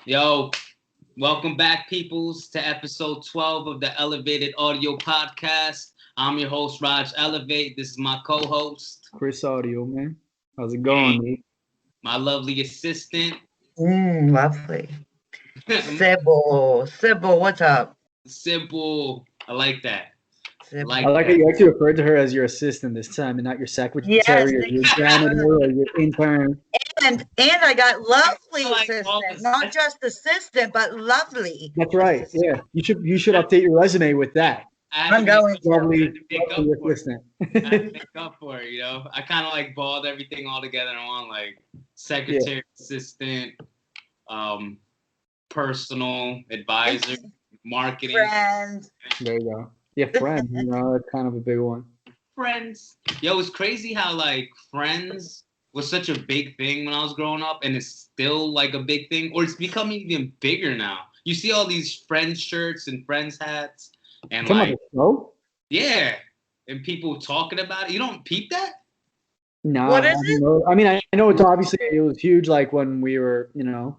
Yo, welcome back, peoples, to episode 12 of the Elevated Audio Podcast. I'm your host, Raj Elevate. This is my co-host, Chris Audio, man. How's it going, man? my lovely assistant, Lovely. Cybil, what's up? Simple. I like that. I Cybil. like I like how that. you actually referred to her as your assistant this time and not your Yes, secretary or your janitor or your intern. and I got lovely I like all assistant, this- not just assistant, but lovely. That's right. assistant. Yeah. You should update your resume with that. I had I'm to going to. Lovely, make up lovely for it. assistant. I had to make up for it, I kind of like balled everything all together in one, like secretary, assistant, personal advisor, marketing, Friend. There you go. Yeah, friend. That's kind of a big one. friends. Yo, it's crazy how like friends was such a big thing when I was growing up, and it's still like a big thing, or it's becoming even bigger now. You see all these friends shirts and friends hats, and Come on, like the show? yeah, and people talking about it. You don't peep that? No, What is it? I know it's obviously it was huge like when we were,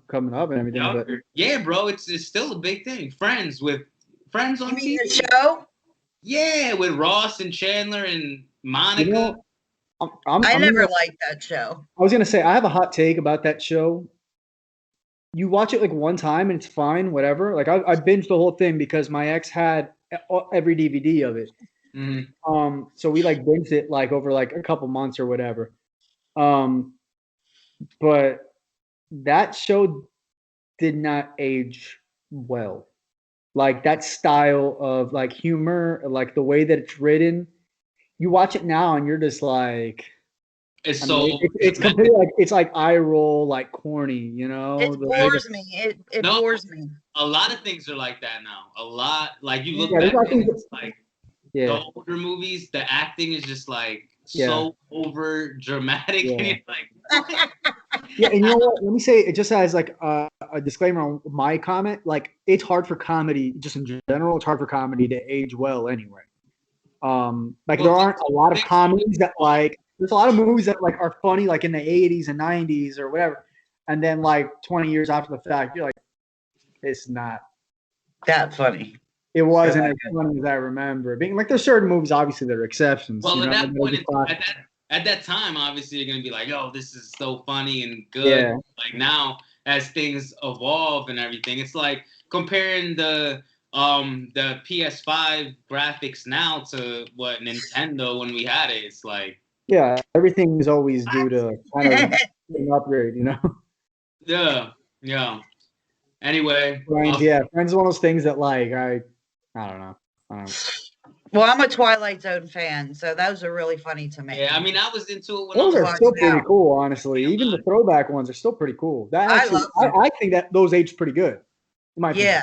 coming up and everything, but Younger. Yeah, bro, it's still a big thing. Friends You on mean TV. the show? Yeah, with Ross and Chandler and Monica. you know, I I'm never gonna- liked that show. I was gonna say I have a hot take about that show. You watch it like one time and it's fine, whatever. Like I binged the whole thing because my ex had every DVD of it. Mhm. So we like binged it like over like a couple months or whatever. But that show did not age well. Like that style of like humor, like the way that it's written. You watch it now and you're just like, It's I so mean, it's completely like it's like eye roll, like corny, you know. It The way that- bores me. It No. bores me. a lot of things are like that now. A lot, like you look Yeah, back, there's a lot of and things it's like yeah. the older movies, the acting is just like Yeah. so over dramatic, Yeah. and you're like, Yeah, and you know what? Let me say it just as like a disclaimer on my comment. Like, it's hard for comedy, just in general. It's hard for comedy to age well anyway. Like Well, there aren't a lot of think- comedies that like. There's a lot of movies that like are funny, like in the '80s and '90s or whatever, and then like 20 years after the fact, you're like, it's not. That funny. It wasn't like as funny as I remember. Being like, there's certain movies, obviously, that are exceptions. well, you at know, that like, point, just like- at that time, obviously, you're gonna be like, yo, this is so funny and good. Yeah. Like now, as things evolve and everything, it's like comparing the PS5 graphics now to what Nintendo when we had it. It's like, yeah, everything is always due to kind of an upgrade, you know. yeah. Anyway, Friends, yeah, Friends is one of those things that like I don't know. Well, I'm a Twilight Zone fan, so those are really funny to me. yeah, I mean, I was into it when Those I are was watch still now. pretty cool, honestly. Even the throwback ones are still pretty cool. That I actually, love them. I think that those age pretty good. In my opinion. Yeah,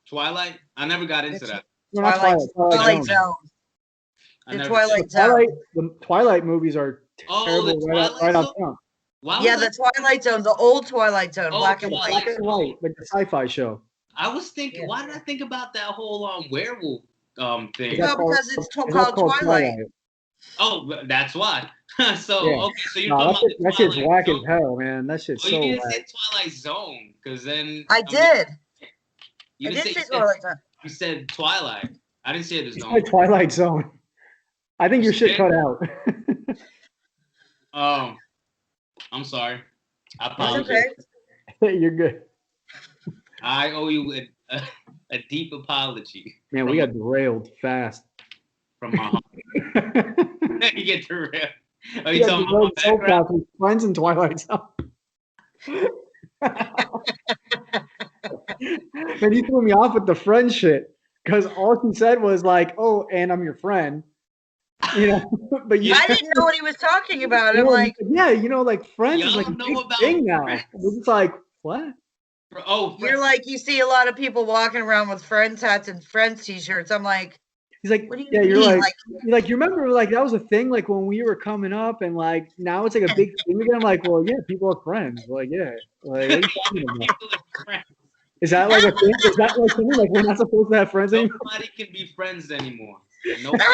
Twilight. I never got into It's- that. No, not Twilight Twilight Zone. Zone. I The never Twilight did. Zone. The Twilight movies are Oh, terrible the right Twilight off Zone? front. Why Yeah, was the Twilight Zone, the old Twilight Zone, Oh, black and Twilight. white. Black and white, like the sci-fi show. I was thinking? Yeah. Why did I think about that whole werewolf thing? Is No, that called- because it's is that called called Twilight. Oh, that's why. So Yeah. okay, so you're No, talking that about shit's the Twilight whack as Zone. hell, man. That shit's Oh, so you didn't whack. say Twilight Zone, because then I did. You I didn't did say say Twilight Zone. you said Twilight. I didn't say the It's zone. like Twilight Zone. I think your shit cut out. I'm sorry. I It's apologize. okay. You're good. I owe you a deep apology Man, we got derailed fast. from my heart. You get the real. Oh, We you got talking about derailed my so background? fast with Friends and Twilight Zone. Man, you threw me off with the friend shit because all she said was like, "Oh, and I'm your friend," you know. But you, I didn't know what he was talking about. you I'm know, like, yeah, like Friends is Y'all like a know big about thing now. Friends? We're just like, what? Oh, you're like, you see a lot of people walking around with Friends hats and Friends t-shirts. I'm like, He's like, what do you yeah, mean? you're like, you remember like that was a thing like when we were coming up and like now it's like a big thing again. I'm like, well, yeah, people are friends. Like, yeah, like what are you talking about? people are friends. Is that like a thing? Is that like something like we're not supposed to have friends anymore? Nobody can be friends anymore. Nobody.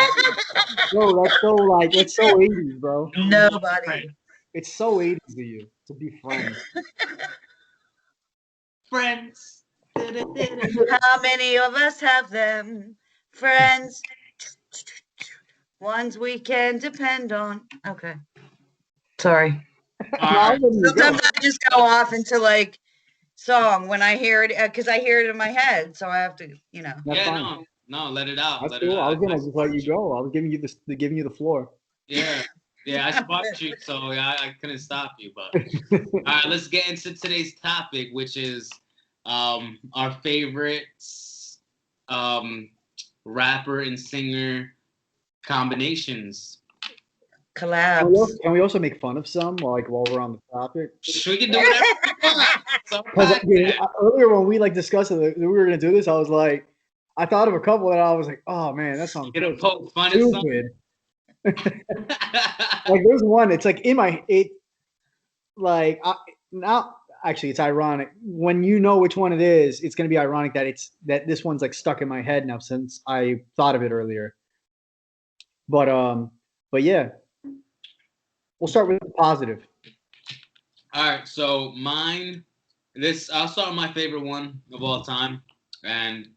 Bro, that's so like that's so 80s, bro. Nobody. It's so 80s of you to be friends. friends. How many of us have them? Friends. Ones we can depend on. Okay. Sorry. All No, I'll right. let you go. Sometimes I just go off into like song when I hear it because I hear it in my head. So I have to, That's Yeah, fine. no, let it out. That's Let it cool. I out. was gonna just let you go. I was giving you the floor. Yeah, yeah, I sparked you, so I couldn't stop you. But all right, let's get into today's topic, which is our favorite rapper and singer combinations. Collabs. Can we also make fun of some like while we're on the topic? We can do whatever we want. It's our Because podcast. earlier when we like discussed that we were gonna do this, I was like, I thought of a couple that I was like, oh man, that sounds You're gonna so poke fun at something. stupid. Like there's one. It's like in my like now. Actually, it's ironic when you know which one it is. It's gonna be ironic that this one's like stuck in my head now since I thought of it earlier. But yeah, we'll start with the positive. All right, so mine. I'll start with my favorite one of all time, and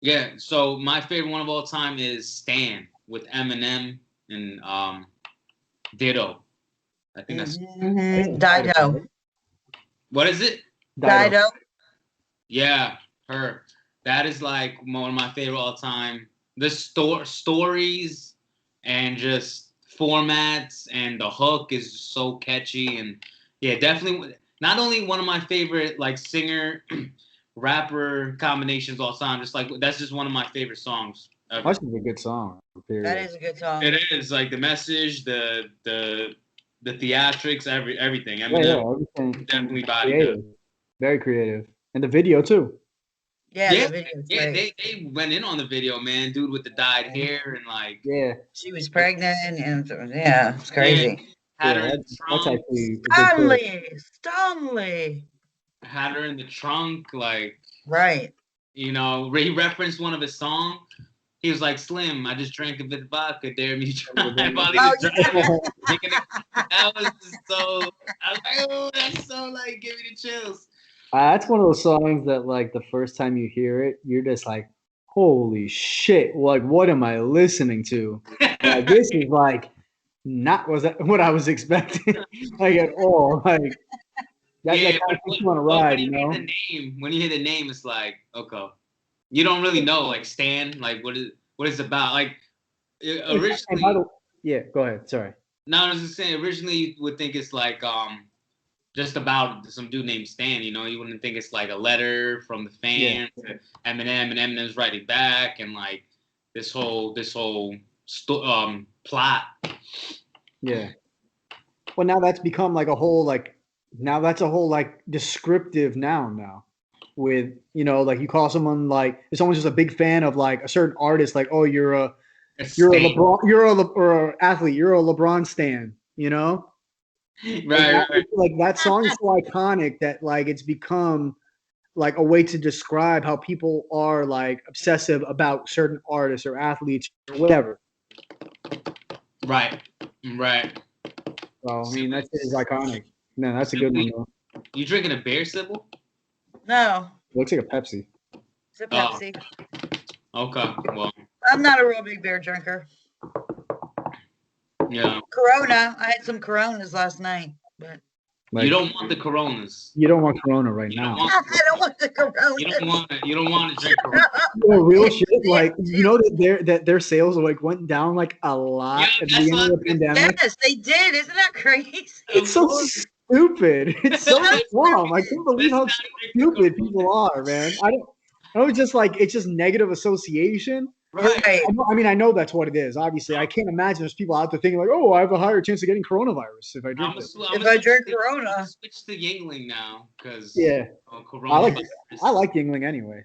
yeah. So my favorite one of all time is "Stan" with Eminem and Ditto. I think that's Dido. what is it? Dido. Yeah, her. That is like one of my favorite all time. The stories and just formats and the hook is so catchy and yeah, definitely not only one of my favorite like singer rapper combinations all time. Just like that's just one of my favorite songs ever. That's a good song. Period. That is a good song. It is like the message, the theatrics, everything. I mean, everything. definitely body Creative. Very creative, and the video too. Yeah, they went in on the video, man. Dude with the dyed hair and like she was pregnant and yeah, it's crazy. Had her in the trunk. That's actually Stanley. Had her in the trunk, like right. You know, he referenced one of his songs. He was like, "Slim, I just drank a bit of vodka. Dare me to try." While he was driving, that was just so. I was like, "Oh, that's so like, give me the chills." That's one of those songs that, like, the first time you hear it, you're just like, "Holy shit! Like, what am I listening to? Like, this is like not what I was expecting, like at all. Like, that kind of puts you on a ride, you know." When you hear the name, it's like, okay, you don't really know, like Stan, like what is it about? Like originally, yeah, go ahead. Sorry. No, I was just saying. Originally, you would think it's like just about some dude named Stan. You know, you wouldn't think it's like a letter from the fan to Eminem, and Eminem's writing back, and like this whole plot. Yeah. Well, now that's become like a whole like descriptive noun now. With like you call someone like if someone's just a big fan of like a certain artist, like you're a LeBron, or athlete, you're a LeBron stan, you know. Right. Like that song is so iconic that like it's become like a way to describe how people are like obsessive about certain artists or athletes or whatever. Right. So I mean that is iconic. No, that's a good one though. You drinking a beer, Cybil? No. It looks like a Pepsi. It's a Pepsi. Okay. Well, I'm not a real big beer drinker. Yeah. Corona. I had some Coronas last night, but like, you don't want the Coronas. You don't want Corona right now. I don't want the Corona. You don't want to drink Corona. Real shit. Like that their sales like went down like a lot at the beginning of the pandemic. Yes, they did. Isn't that crazy? It's so stupid. It's so dumb. I can't believe how stupid people are, man. I don't just like it's just negative association. Right. I mean, I know that's what it is. Obviously, I can't imagine there's people out there thinking like, "Oh, I have a higher chance of getting coronavirus if I drink this." If I drink Corona, switch to Yingling now because I like Yingling anyway.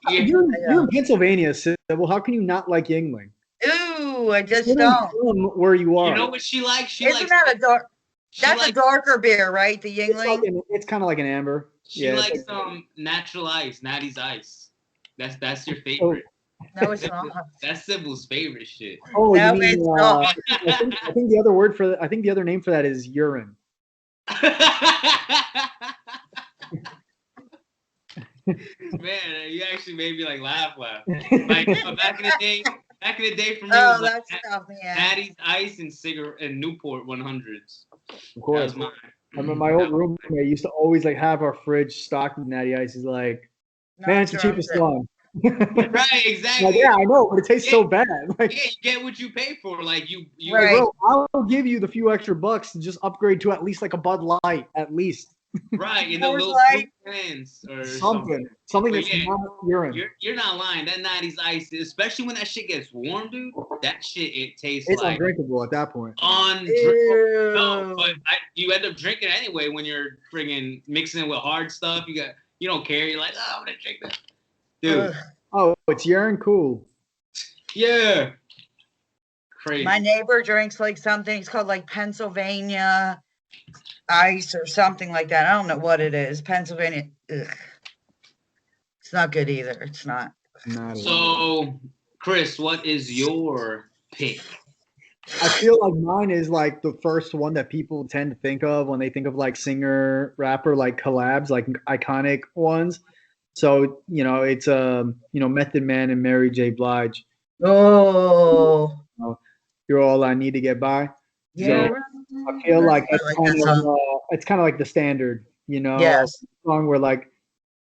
Yeah. You're in Pennsylvania, Cybil. How can you not like Yingling? Ooh, I just don't. Where you are. You know what she likes? Isn't that a dark? That's a darker beer, right? The Yingling. It's kind of like an amber. She likes natural ice, Natty's Ice. That's your favorite. No, it's not. That's Cybil's favorite shit. Oh, No, you mean? it's not. I think the other word for I think the other name for that is urine. Man, you actually made me like laugh. Like back in the day for me, it Oh, was like that's tough, yeah. Natty's Ice and cigarette and Newport 100s. Of That course. was mine. I remember my old roommate used to always like have our fridge stocked with Natty Ice. He's like, man, it's the cheapest one. Right, exactly. Like, yeah, I know, but it tastes so bad. Like, yeah, you get what you pay for. Like you Right. bro, I'll give you the few extra bucks to just upgrade to at least like a Bud Light, at least. Right, in the Coors little Light. cans or Something But that's yeah, not urine. You're not lying. That 90s ice, especially when that shit gets warm, dude. That shit it tastes It's like undrinkable at that point. undrinkable. No, Ew. but you end up drinking anyway when you're friggin' mixing it with hard stuff. You don't care. You're like, oh, I'm gonna drink that, dude. Ugh. Oh, it's urine, cool. Yeah, crazy. My neighbor drinks like something. It's called like Pennsylvania Ice or something like that. I don't know what it is. Pennsylvania. Ugh. It's not good either. It's not. Not So, Chris, what is your pick? I feel like mine is like the first one that people tend to think of when they think of like singer, rapper, like collabs, like iconic ones. So, it's Method Man and Mary J. Blige. Oh. You're all I need to get by. Yeah. So I feel like I that's like kind that of song. it's kind of like the standard, Yes. song where like,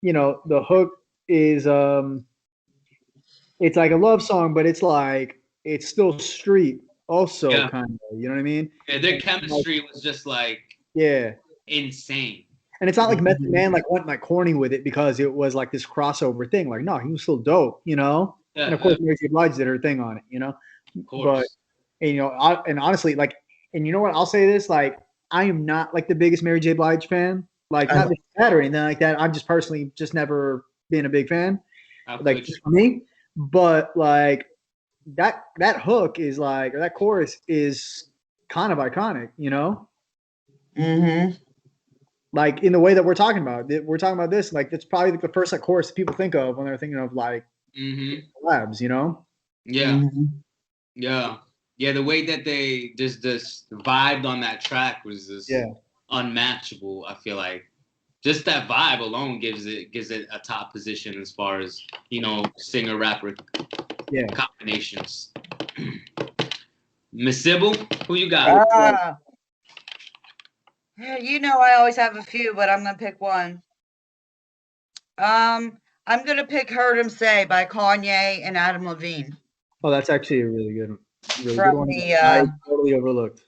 the hook is it's like a love song, but it's like it's still street also Yeah. kind of, you know what I mean? Yeah, their chemistry was just like Yeah. insane. And it's not like Method Man like went like corny with it because it was like this crossover thing. Like, no, he was still dope, Yeah, And of course, Mary J. Blige did her thing on it, of course. But and honestly, like, and you know what? I'll say this: like, I am not like the biggest Mary J. Blige fan. Like, not bad or anything like that. I'm just personally just never been a big fan. Like, just for me. But like that hook is like, or that chorus is kind of iconic, Mm-hmm. Like in the way that we're talking about. We're talking about this. Like, that's probably like the first like chorus people think of when they're thinking of like collabs, Yeah. Mm-hmm. Yeah. The way that they just vibed on that track was just unmatchable. I feel like just that vibe alone gives it a top position as far as singer rapper combinations. Miss Cybil, who you got? Yeah, I always have a few, but I'm gonna pick one. I'm gonna pick "Heard 'Em Say" by Kanye and Adam Levine. Oh, that's actually a really good From one. the I totally overlooked.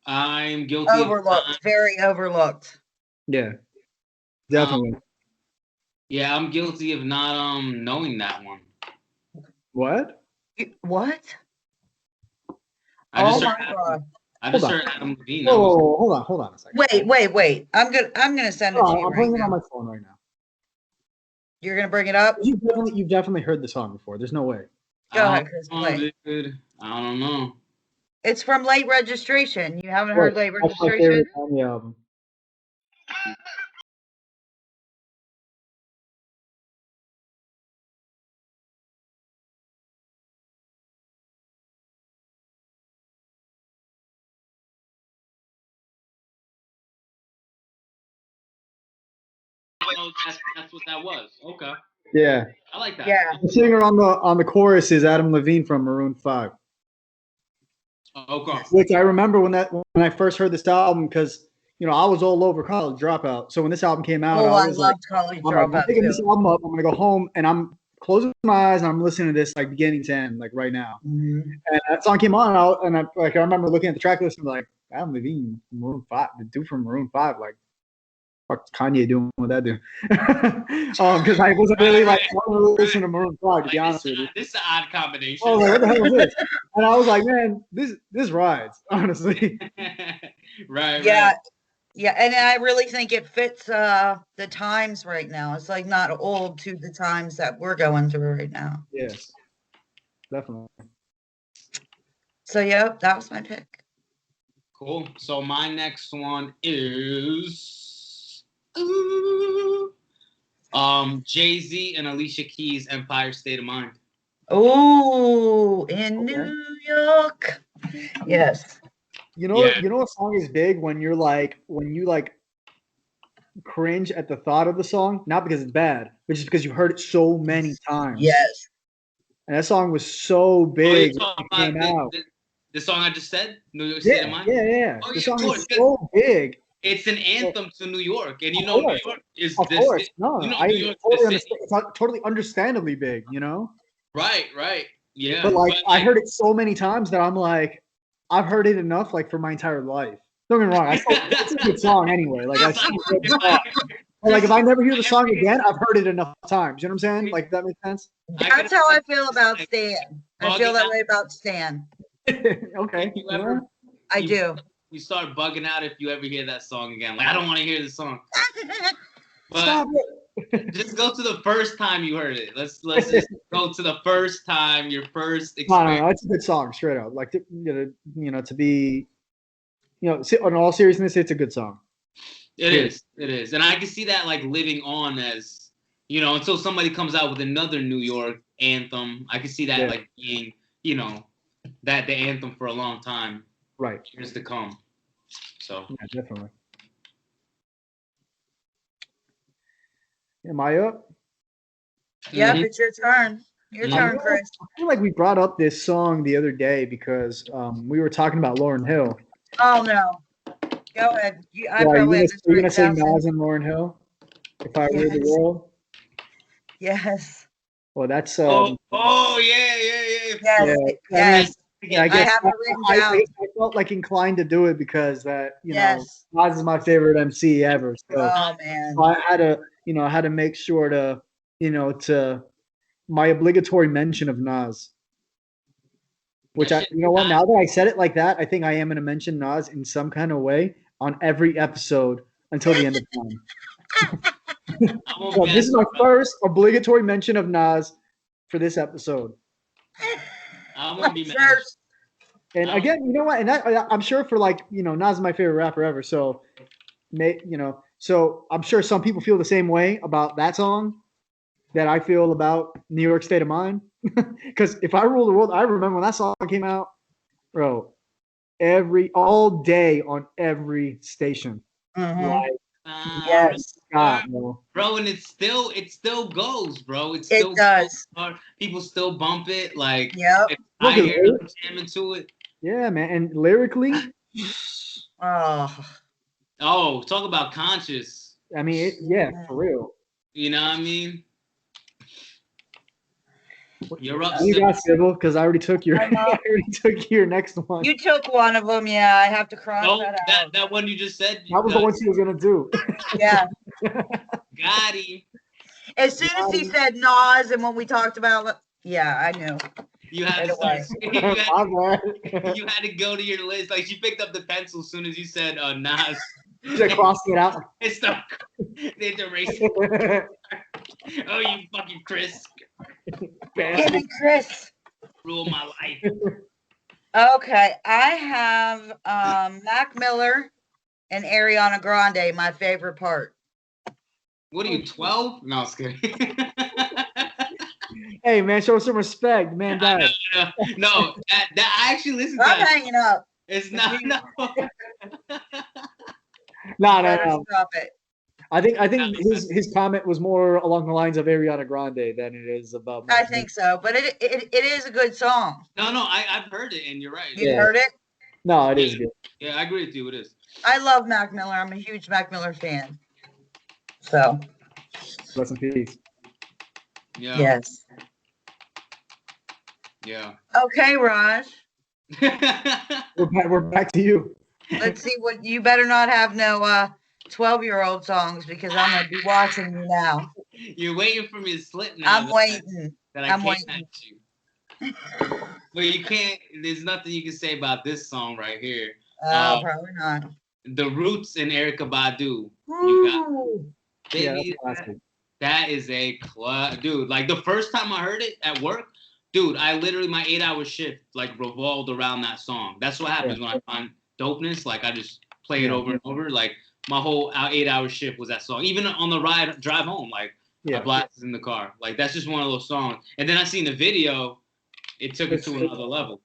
I'm guilty. Very overlooked. Yeah, definitely. Yeah, I'm guilty of not knowing that one. What? I just heard Adam Levine. Oh, hold on a second. Wait. I'm gonna send it to you. I'm putting it on my phone right now. You're gonna bring it up? You've definitely heard the song before. There's no way. Go ahead, Chris. Play. Dude. I don't know. It's from Late Registration. You haven't heard Late Registration? That's my favorite on the album. That's what that was. Okay. Yeah. I like that. Yeah. The singer on the chorus is Adam Levine from Maroon 5. Okay. Which I remember when I first heard this album because I was all over College Dropout. So when this album came out, I was like, College Dropout. I'm picking this album up. I'm gonna go home and I'm closing my eyes and I'm listening to this like beginning to end, like right now. Mm-hmm. And that song came on and I remember looking at the track list and like, Adam Levine, Maroon 5, the dude from Maroon 5, like, what's Kanye doing with that dude? Because I wasn't really like listening to Maroon 5, to be honest with you. This is an odd combination. Oh, like, what the hell is this? And I was like, man, this rides, honestly. Right. Yeah, and I really think it fits the times right now. It's like not old to the times that we're going through right now. Yes, definitely. So yeah, that was my pick. Cool. So my next one is Jay-Z and Alicia Keys' Empire State of Mind. Oh, in Okay. New York. Yes. You know, Yeah. you know, a song is big when you like cringe at the thought of the song, not because it's bad, but just because you heard it so many times. Yes. And that song was so Oh, you're big when talking it about came out. the song I just said, New York Yeah, State of Mind? yeah, yeah. Oh, The yeah, of song course. is 'Cause so big. it's an So, anthem to New York. And of you know, New course, York is of the course. city. No, You know, I New York's the totally city. understand. It's like totally understandably big, you know. Right, right. But Yeah. like, But I like, heard it so many times that I'm like, I've heard it enough, like for my entire life. Don't get me wrong. It's a good song anyway. Like, I it's like still love the if song. But like, Chris if is I never hear I the ever song hear again, I've heard it enough times. You know what I'm saying? Like, that makes sense. I gotta That's how I like, feel it's about like Stan. I feel bugging that out. way about Stan. Okay. If you Yeah. ever I you do. you start bugging out if you ever hear that song again. Like I don't want to hear the song. But Stop it. just go to the first time you heard it. Let's just go to the first time, your first No, no, experience. no. It's a good song, straight up. Like, to be, in all seriousness, it's a good song. It is, and I can see that like living on as until somebody comes out with another New York anthem. I can see that like being that the anthem for a long time. Right. Years to come. So yeah, definitely. Am I up? Yep, it's your turn. Your Mhm. turn, Chris. I feel like we brought up this song the other day because we were talking about Lauryn Hill. Oh no. Go ahead. I Why, probably have this are you gonna written say down. Nas and Lauryn Hill? If I Ruled the Yes. World? Yes. Well, that's yeah. Yes. yeah. Yes. I guess have it written I down. felt like inclined to do it because that Yes. Nas is my favorite MC ever. So Oh man. I had to make sure to to my obligatory mention of Nas. Which now that I said it like that, I think I am going to mention Nas in some kind of way on every episode until the end of time. So this is my first obligatory mention of Nas for this episode. I won't be mad. First. And again, you know what? And I'm sure for Nas is my favorite rapper ever. So, so I'm sure some people feel the same way about that song that I feel about New York State of Mind. Because if I Rule the World, I remember when that song came out, bro. All day on every station. Mhm. Like, Yes. God, bro, and it still goes, bro. It It does. People still bump it. Like, Yep. I hear them jamming to it. Yeah, man. And lyrically, Oh, talk about conscious. I mean, yeah, for real. You know what I mean? You're up, You Cybil. got Cybil because I already took your next one. You took one of them, yeah. I have to cross that out. That one you just said. That was the one she was gonna do. Yeah. Got him. As soon as he said Nas and when we talked about yeah, I knew. You had to Right start. You had to go to your list. Like she picked up the pencil as soon as you said Nas. She crossed it out. It's the erase. Oh, you fucking Khris. Damn it, Chris. Rule my life. Okay, I have Mac Miller and Ariana Grande, my favorite part. What are you, 12? No, I was kidding. Hey, man, show some respect, man. No, that I actually listened to. I'm hanging up. It's not. No. No. Stop it. I think his comment was more along the lines of Ariana Grande than it is about. I think so, but it is a good song. No, I've heard it, and you're right. You heard it? No, it is good. Yeah, I agree with you. It is. I love Mac Miller. I'm a huge Mac Miller fan. So. Rest in peace. Yeah. Yes. Yeah. Okay, Raj. We're back to you. Let's see what you better not have no 12-year-old songs because I'm gonna be watching you now. You're waiting for me to slip now. I'm waiting. I'm waiting. You. But you can't. There's nothing you can say about this song right here. Probably not. The Roots and Erykah Badu. You got, baby, that is a dude. Like the first time I heard it at work, dude, I literally my 8-hour shift like revolved around that song. That's what happens when I find dopeness. Like I just play it over and over. Like my whole 8-hour shift was that song. Even on the drive home, like I blasted in the car. Like that's just one of those songs. And then I seen the video, it took it to another level.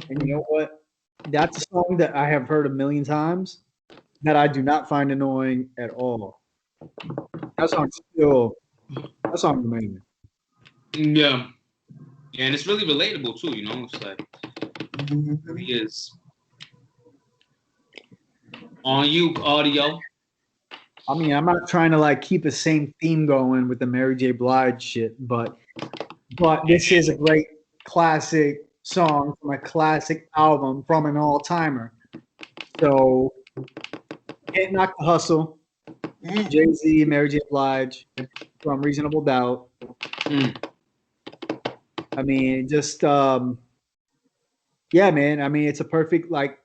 And you know what? That's a song that I have heard a million times that I do not find annoying at all. That song's amazing. Yeah. Yeah, and it's really relatable too, you know? It's like it really is. On you, audio. I mean, I'm not trying to like keep the same theme going with the Mary J. Blige shit, but this is a great classic song from a classic album from an all-timer. So, Can't Knock the Hustle, Jay-Z, Mary J. Blige from Reasonable Doubt. I mean, just yeah, man. I mean, it's a perfect like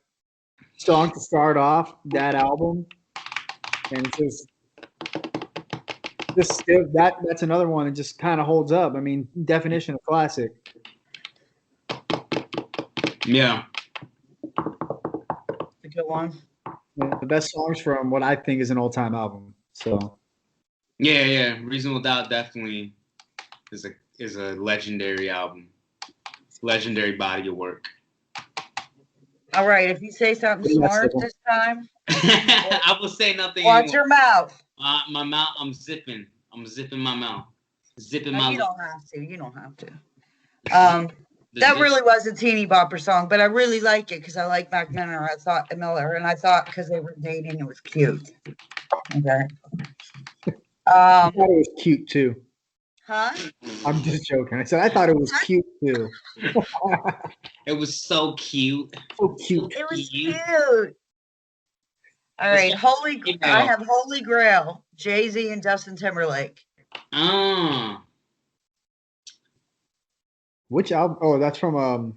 song to start off that album, and it's just that's another one that just kind of holds up. I mean, definition of classic. Yeah. A good one. The best songs from what I think is an all-time album. So. Yeah. Reasonable Doubt definitely is a legendary album. Legendary body of work. All right, if you say something smart this time, I will say nothing. Watch anymore. your mouth. My mouth. I'm zipping my mouth. Zipping my. You don't have to. You don't have to. That really was a teeny bopper song, but I really like it because I like Mac Miller. And I thought because they were dating, it was cute. Okay. I thought it was cute too. Huh? I'm just joking. I said I thought it was cute too. It was so cute. So cute. It was cute. All right, I have Holy Grail, Jay-Z and Justin Timberlake. Which album? Oh, that's from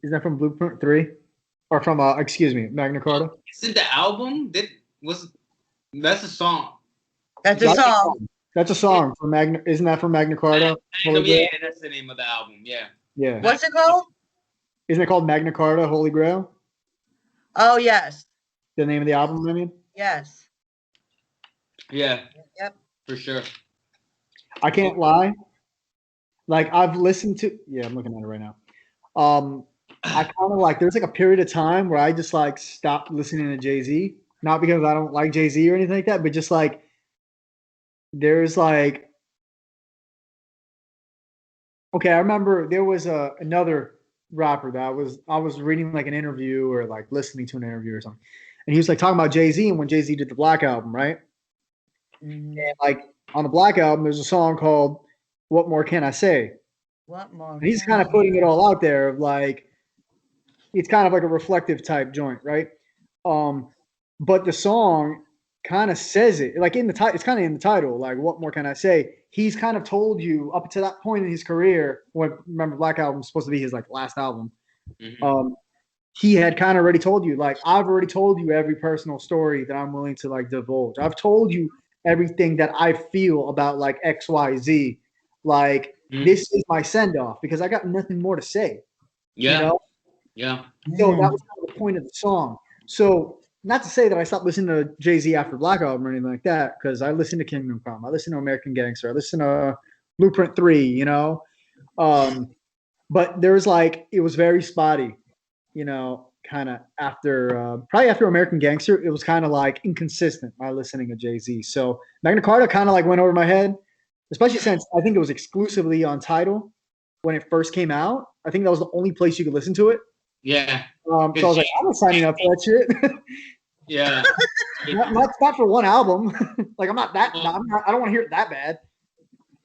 is that from Blueprint 3? Or from excuse me, Magna Carta? Isn't the album? That's a song. That's a song. That's a song from Magna. Isn't that from Magna Carta? Yeah, that's the name of the album. Yeah. Yeah. What's it called? Isn't it called Magna Carta, Holy Grail? Oh yes. The name of the album, I mean? Yes. Yeah. Yep. For sure. I can't lie. Like I've listened to I'm looking at it right now. I kind of like there's like a period of time where I just like stopped listening to Jay-Z. Not because I don't like Jay-Z or anything like that, but just like there's like okay, I remember there was another rapper that I was reading like an interview or like listening to an interview or something. And he was like talking about Jay-Z and when Jay-Z did the Black album, right? And like on the Black album, there's a song called What More Can I Say? What more? And he's kind of putting it all out there, like it's kind of like a reflective type joint, right? But the song kind of says it, like in the title. It's kind of in the title, like what more can I say? He's kind of told you up to that point in his career. When remember, Black Album was supposed to be his like last album. Mm-hmm. He had kind of already told you, like I've already told you every personal story that I'm willing to like divulge. I've told you everything that I feel about like X, Y, Z. Like this is my send off because I got nothing more to say. Yeah. You know? Yeah. So that was kind of the point of the song. So not to say that I stopped listening to Jay-Z after Black Album or anything like that, because I listened to Kingdom Come, I listened to American Gangster, I listened to Blueprint 3, you know. But there was like it was very spotty, you know, kind of after probably after American Gangster, it was kind of like inconsistent my listening to Jay-Z. So Magna Carta kind of like went over my head, especially since I think it was exclusively on Tidal when it first came out. I think that was the only place you could listen to it. Yeah. So I was like, I'm not signing up for that shit. Yeah. not for one album. Like I'm not that. I don't want to hear it that bad.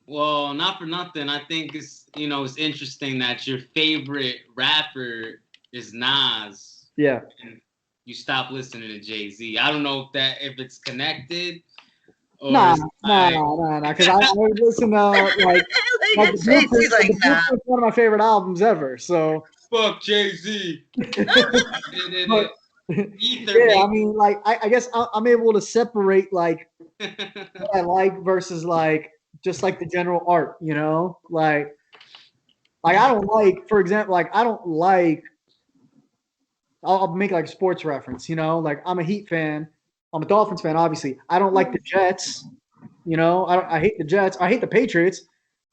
Well, not for nothing. I think it's it's interesting that your favorite rapper is Nas. Yeah. And you stop listening to Jay-Z. I don't know if it's connected. Or nah. Because I listen to like Jay-Z's like nah. One of my favorite albums ever. So fuck Jay-Z. But, yeah, I mean, like I guess I'm able to separate like what I like versus like just like the general art, you know, like I don't like, for example, like I don't like. I'll make like a sports reference, you know, like I'm a Heat fan. I'm a Dolphins fan, obviously. I don't like the Jets, you know. I hate the Jets. I hate the Patriots.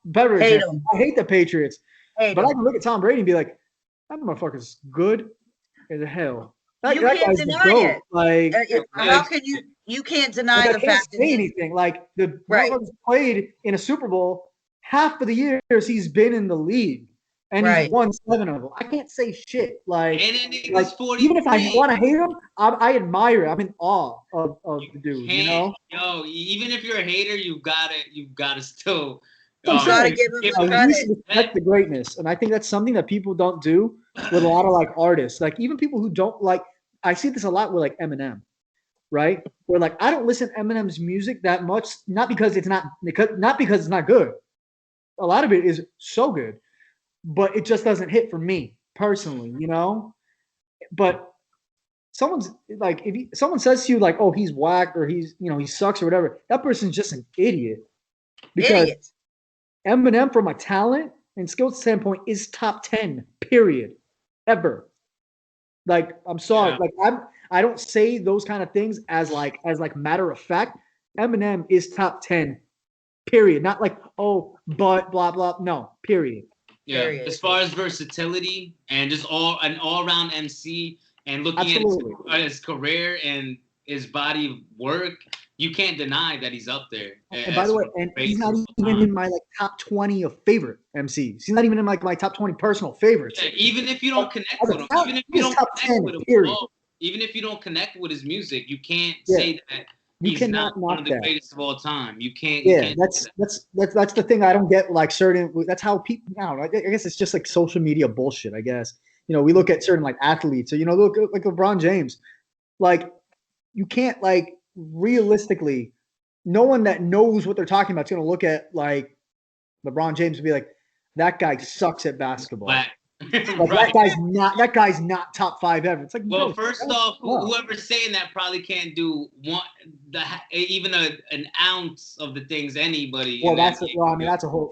better Hate example. 'em. I hate the Patriots, Hate but I 'em. can look at Tom Brady and be like, that motherfucker's good as hell. That You can't guy's the deny GOAT. it. Like, How can you can't deny like, I the can't fact that say he, anything. Like the Right. motherfucker's played in a Super Bowl half of the years he's been in the league, and he's Right. won 7 of them. I can't say shit. Like, And it like is 40. even if I want to hate him, I admire. I'm in awe of the dude. You know, Yo, even if you're a hater, you've gotta still. I'm you gotta saying, give him give his you credit. should respect the greatness, and I think that's something that people don't do with a lot of like artists. Like even people who don't like, I see this a lot with like Eminem, right? Where like I don't listen to Eminem's music that much, not because it's not good. A lot of it is so good, but it just doesn't hit for me personally, you know. But someone's like, if someone says to you like, "Oh, he's whack" or he's, he sucks or whatever, that person's just an idiot. Because Idiot. Eminem, from a talent and skill standpoint, is top 10. Period. Ever. Like, I'm sorry. Yeah. Like, I don't say those kind of things as matter of fact. Eminem is top 10. Period. Not like, oh, but blah blah. No. Period. Yeah. Period. As far as versatility and just an all-around MC and looking Absolutely. at his career and his body of work, you can't deny that he's up there. And by the way, and he's not even in my like top 20 of favorite MCs. He's not even in like my top 20 personal favorites. Yeah, even if you don't connect with him, even if you He's don't top connect 10, with him, period. even if you don't connect with his music, you can't Yeah. say that You he's cannot not one knock of the that. greatest of all time. You can't. Yeah, You can't do that. that's the thing I don't get. Like certain, that's how people. I don't know. I guess it's just like social media bullshit. I guess we look at certain like athletes. So look at like LeBron James. Like you can't like realistically. No one that knows what they're talking about is going to look at like LeBron James and be like, that guy sucks at basketball. Whack. Like Right. that guy's not top 5 ever. It's like, Well, bro, first off, whoever's saying that probably can't do even an ounce of the things anybody. Well, in the that's NBA well, I can mean, do. that's a whole.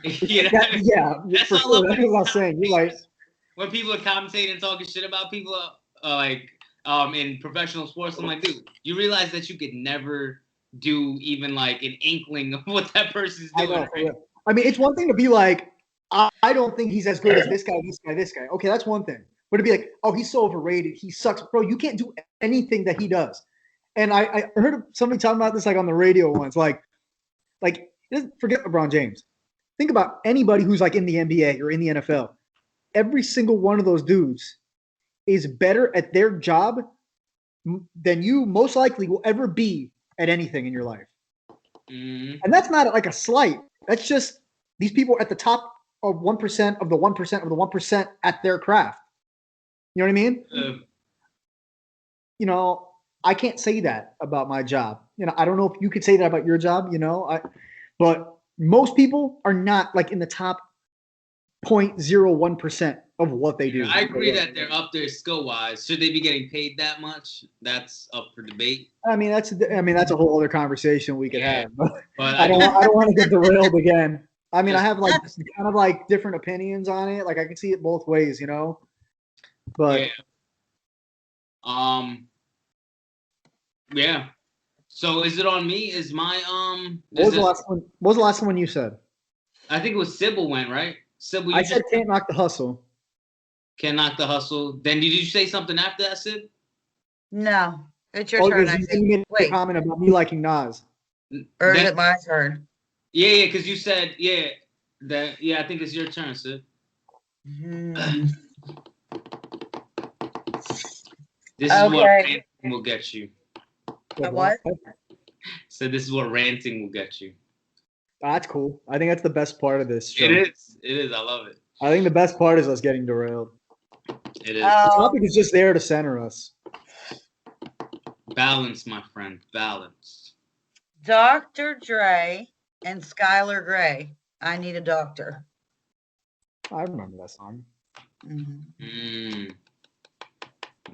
You know? Yeah, That's for all sure. up That's with what I was saying. You're right. when people are commentating and talking shit about people, like in professional sports, I'm like, dude, you realize that you could never do even like an inkling of what that person's I doing. know. Right? I mean, it's one thing to be like, I don't think he's as good as this guy, this guy, this guy. Okay, that's one thing. But to be like, oh, he's so overrated, he sucks, bro. You can't do anything that he does. And I heard somebody talking about this like on the radio once. Like forget LeBron James. Think about anybody who's like in the NBA or in the NFL. Every single one of those dudes is better at their job than you most likely will ever be at anything in your life. Mm-hmm. And that's not like a slight. That's just these people are at the top of 1% of the 1% of the 1% at their craft. You know what I mean? I can't say that about my job. I don't know if you could say that about your job, but most people are not like in the top 0.01% of what they do. I agree that they're up there skill wise. Should they be getting paid that much? That's up for debate. I mean, that's a whole other conversation we could have. But But I don't want to get derailed again. I mean, I have like kind of like different opinions on it. Like I can see it both ways, But yeah. Yeah. So is it on me? Is my what was the last one you said? I think it was Cybil went, right? Cybil, I said can't knock the hustle. Can't knock the hustle. Then did you say something after that, Cyb? No, it's your turn. I You think. made a Wait, comment about me liking Nas. or is it my turn? Yeah, because you said I think it's your turn, Cyb. This is what ranting will get you. What? So this is what ranting will get you. That's cool. I think that's the best part of this show. It is. I love it. I think the best part is us getting derailed. It is. The topic is just there to center us. Balance, my friend. Balance. Dr. Dre and Skylar Grey. I Need a Doctor. I remember that song.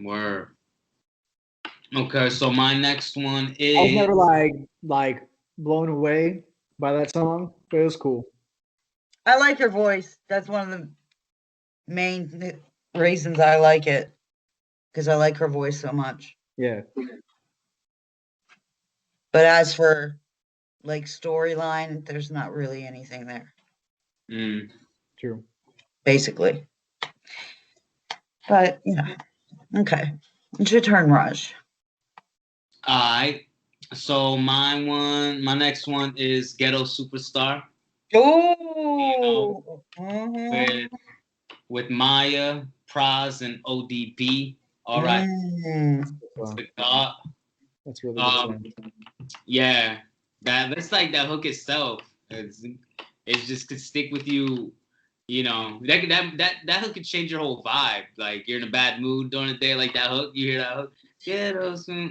Word. Okay, so my next one is. I was never like blown away by that song, but it was cool. I like her voice. That's one of the main reasons I like it, because I like her voice so much. Yeah. But as for like storyline, there's not really anything there. True. Basically. But okay. It's your turn, Raj. All right. So my next one is Ghetto Superstar. Oh, With Maya, Praz, and ODB. All right. That's really good. Yeah, that's like that hook itself. It's just could stick with you. You know, that hook could change your whole vibe. Like you're in a bad mood during the day, like that hook. You hear that hook. Yeah, those. That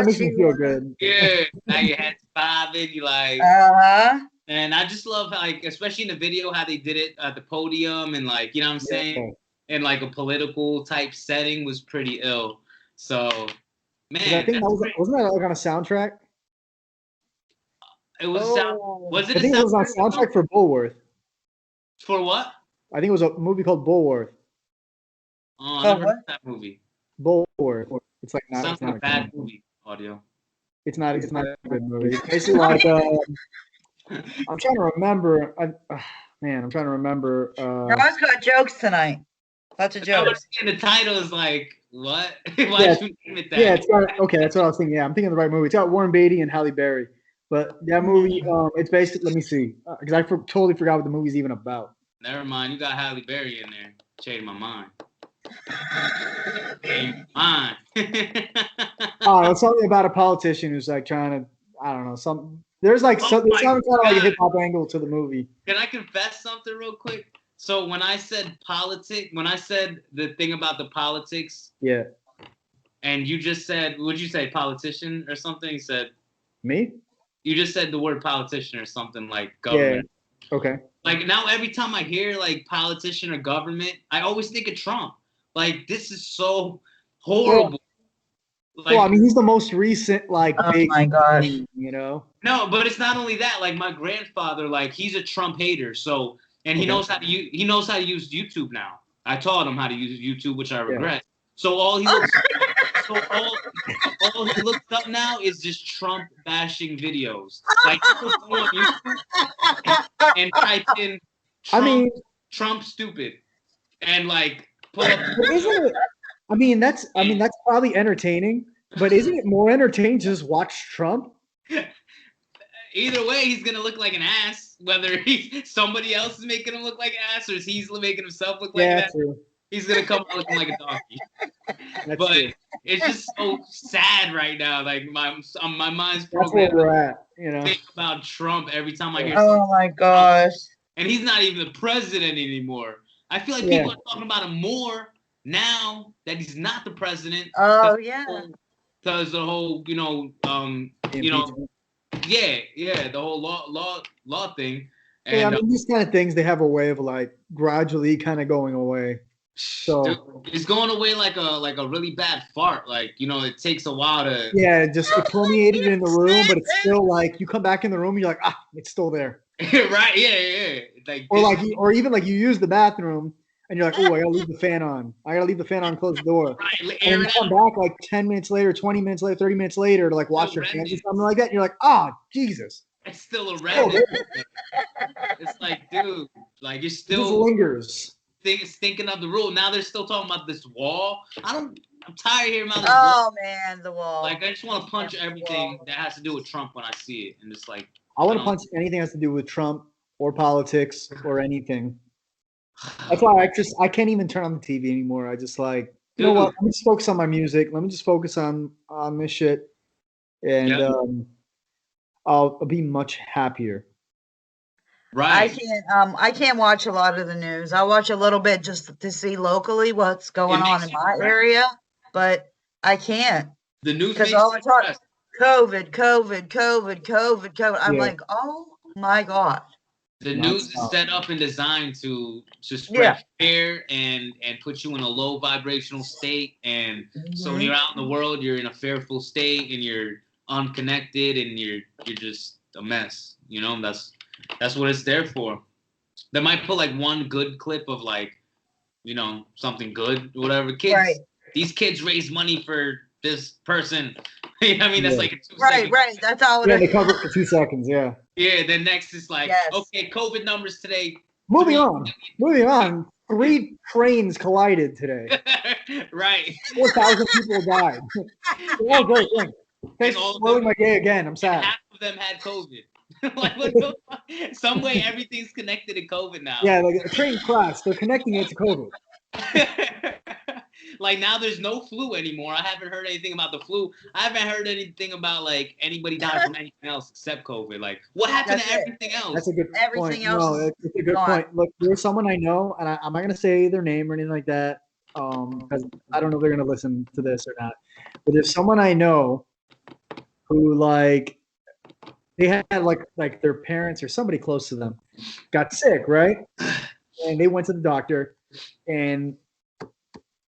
makes me feel good. Yeah, now your head's bobbing. You like. And I just love how, like, especially in the video, how they did it at the podium and like, you know what I'm saying, in like a political type setting was pretty ill. So, man, I think wasn't that like on a soundtrack? It was. Was it? I think it was on a soundtrack for Bullworth. For what? I think it was a movie called Bullworth. Oh, I never heard that movie. Bullworth. It's like not. Sounds like a bad movie. Audio. It's not a good movie. It's basically like. I'm trying to remember. I'm trying to remember. Ron's got jokes tonight. Lots of jokes. The title is like, what? Why did you name it that? Yeah, it's got, okay, that's what I was thinking. Yeah, I'm thinking of the right movie. It's got Warren Beatty and Halle Berry. But that movie, it's basically, let me see. Because I totally forgot what the movie's even about. Never mind. You got Halle Berry in there. Changed my mind. It's something about a politician who's like trying to, I don't know, there's like there's kind of like a hip hop angle to the movie. Can I confess something real quick? So when I said the thing about the politics, yeah, and you just said, would you say politician or something? You said me? You just said the word politician or something like government. Yeah. Okay. Like now, every time I hear like politician or government, I always think of Trump. Like this is so horrible. Well, I mean, he's the most recent, like, big. Oh my gosh. You know. No, but it's not only that. Like my grandfather, like he's a Trump hater. So, and he knows how to use YouTube now. I taught him how to use YouTube, which I regret. Yeah. So all he looks up now is just Trump bashing videos. Like people go on YouTube and type in Trump stupid and like pull up. Isn't it? I mean that's probably entertaining, but isn't it more entertaining to just watch Trump? Either way, he's gonna look like an ass. Whether somebody else is making him look like an ass, or he's making himself look like an ass, he's gonna come out looking like a donkey. But true. It's just so sad right now. Like my mind's programmed. That's where we're at. You know, think about Trump every time I hear. Oh my gosh! And he's not even the president anymore. I feel like people are talking about him more now that he's not the president. Oh yeah. Because the whole, the whole law thing. And, I mean, these kind of things, they have a way of like gradually kind of going away. So dude, it's going away like a really bad fart. Like, it takes a while to. Yeah, just it permeated in the room, but it's still like you come back in the room, and you're like, it's still there. Right? Yeah. Or even like you use the bathroom. And you're like, I gotta leave the fan on. Close the door. Right, and you come back like 10 minutes later, 20 minutes later, 30 minutes later to like wash your hands or something like that. And you're like, Jesus. It's still a remnant. It's like, dude, like you're still. It lingers. Thinking of the rule. Now they're still talking about this wall. I'm tired of hearing about this wall. Man, the wall. Like I just want to punch everything that has to do with Trump when I see it. And it's like. I want to punch anything that has to do with Trump or politics or anything. That's why I can't even turn on the TV anymore. I just like, you know what? Let me just focus on my music. Let me just focus on this shit, and I'll be much happier. Right. I can't watch a lot of the news. I watch a little bit just to see locally what's going on in my area, but I can't. The news because all I talk COVID. I'm like, oh my God. The news is set up and designed to spread fear and put you in a low vibrational state. And so when you're out in the world, you're in a fearful state and you're unconnected and you're just a mess. That's what it's there for. They might put like one good clip of like, something good or whatever. These kids raise money for this person. I mean, that's like a 2 seconds. Right. That's all it is. They cover it for 2 seconds. Yeah. Yeah, then next is like, Yes. okay, COVID numbers today. Moving on. 3 trains collided today. Right. 4,000 people died. Oh, great. Thanks all for of spoiling them- my day again. I'm sad. Half of them had COVID. Like, what the fuck? Some way everything's connected to COVID now. Yeah, like a train crashed. They're connecting it to COVID. Like now there's no flu anymore. I haven't heard anything about the flu. I haven't heard anything about like anybody died from anything else except COVID. Like what happened to everything else? That's a good Everything point. else No, is it's a good gone. point. Look, there's someone I know, and I'm not gonna say their name or anything like that, because I don't know if they're gonna listen to this or not. But there's someone I know who like they had like their parents or somebody close to them got sick, right? And they went to the doctor, and